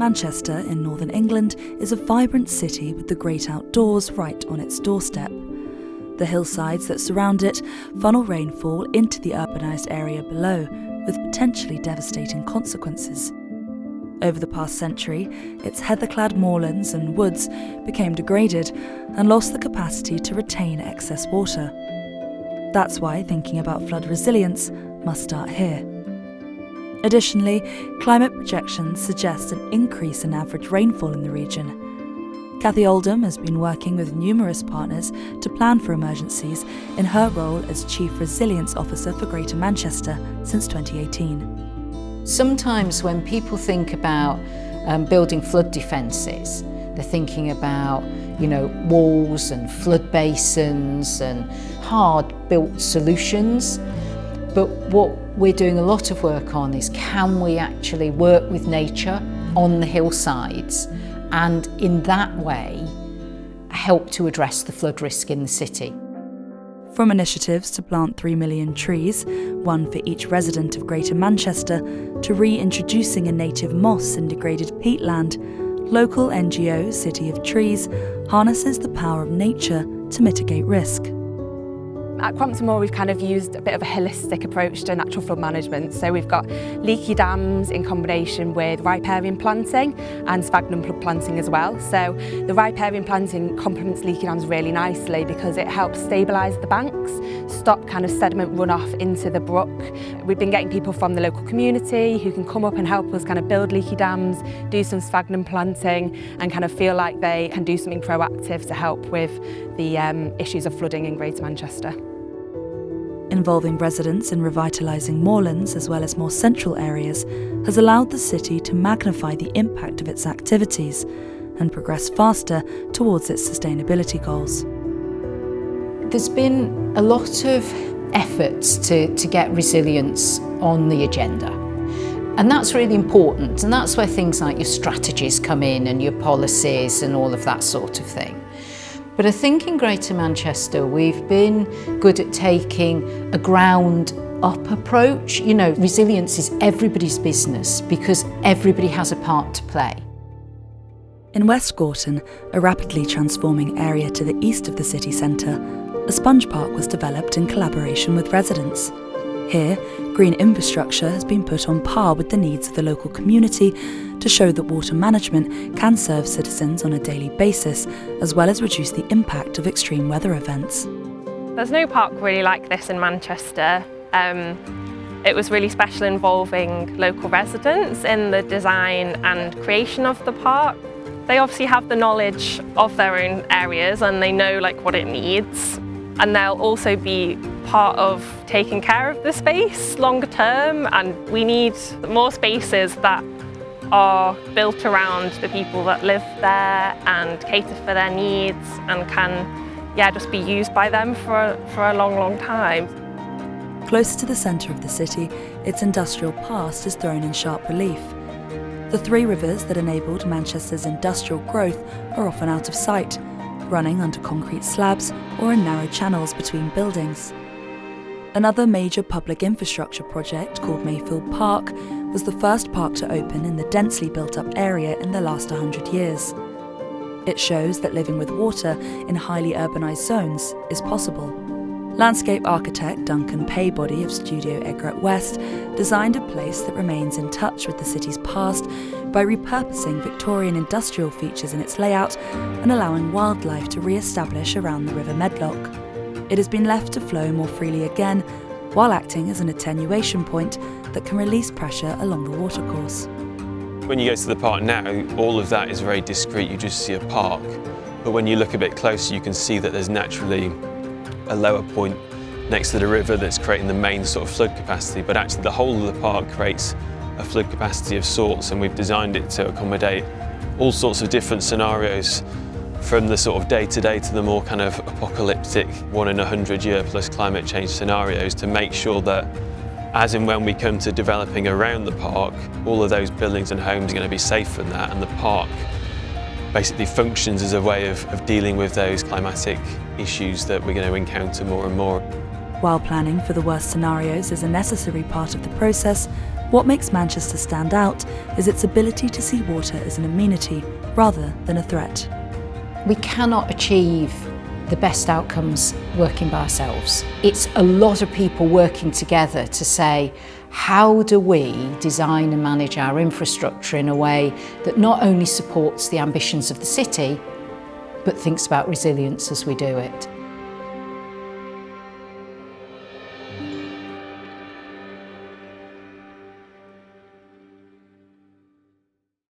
Manchester in northern England is a vibrant city with the great outdoors right on its doorstep. The hillsides that surround it funnel rainfall into the urbanised area below, with potentially devastating consequences. Over the past century, its heather-clad moorlands and woods became degraded and lost the capacity to retain excess water. That's why thinking about flood resilience must start here. Additionally, climate projections suggest an increase in average rainfall in the region. Cathy Oldham has been working with numerous partners to plan for emergencies in her role as Chief Resilience Officer for Greater Manchester since 2018. Sometimes when people think about building flood defences, they're thinking about, walls and flood basins and hard-built solutions. But what we're doing a lot of work on is, can we actually work with nature on the hillsides and in that way help to address the flood risk in the city? From initiatives to plant 3 million trees, one for each resident of Greater Manchester, to reintroducing a native moss in degraded peatland, local NGO City of Trees harnesses the power of nature to mitigate risk. At Crompton Moor, we've kind of used a bit of a holistic approach to natural flood management. So we've got leaky dams in combination with riparian planting and sphagnum plug planting as well. So the riparian planting complements leaky dams really nicely because it helps stabilise the banks, stop kind of sediment runoff into the brook. We've been getting people from the local community who can come up and help us kind of build leaky dams, do some sphagnum planting and kind of feel like they can do something proactive to help with the issues of flooding in Greater Manchester. Involving residents in revitalising moorlands as well as more central areas has allowed the city to magnify the impact of its activities and progress faster towards its sustainability goals. There's been a lot of efforts to get resilience on the agenda. And that's really important, and that's where things like your strategies come in and your policies and all of that sort of thing. But I think in Greater Manchester we've been good at taking a ground-up approach. Resilience is everybody's business because everybody has a part to play. In West Gorton, a rapidly transforming area to the east of the city centre, a sponge park was developed in collaboration with residents. Here, green infrastructure has been put on par with the needs of the local community to show that water management can serve citizens on a daily basis, as well as reduce the impact of extreme weather events. There's no park really like this in Manchester. It was really special involving local residents in the design and creation of the park. They obviously have the knowledge of their own areas and they know what it needs. And they'll also be part of taking care of the space longer term, and we need more spaces that are built around the people that live there and cater for their needs and can just be used by them for a long time. Closer to the centre of the city, its industrial past is thrown in sharp relief. The 3 rivers that enabled Manchester's industrial growth are often out of sight, running under concrete slabs or in narrow channels between buildings. Another major public infrastructure project called Mayfield Park was the first park to open in the densely built-up area in the last 100 years. It shows that living with water in highly urbanised zones is possible. Landscape architect Duncan Paybody of Studio Egret West designed a place that remains in touch with the city's past by repurposing Victorian industrial features in its layout and allowing wildlife to re-establish around the River Medlock. It has been left to flow more freely again, while acting as an attenuation point that can release pressure along the watercourse. When you go to the park now, all of that is very discreet, you just see a park. But when you look a bit closer, you can see that there's naturally a lower point next to the river that's creating the main sort of flood capacity, but actually the whole of the park creates a flood capacity of sorts, and we've designed it to accommodate all sorts of different scenarios, from the sort of day-to-day to the more kind of apocalyptic 1 in 100 year plus climate change scenarios, to make sure that as and when we come to developing around the park, all of those buildings and homes are going to be safe from that, and the park basically functions as a way of dealing with those climatic issues that we're going to encounter more and more. While planning for the worst scenarios is a necessary part of the process, What makes Manchester stand out is its ability to see water as an amenity rather than a threat. We cannot achieve the best outcomes working by ourselves. It's a lot of people working together to say, how do we design and manage our infrastructure in a way that not only supports the ambitions of the city, but thinks about resilience as we do it.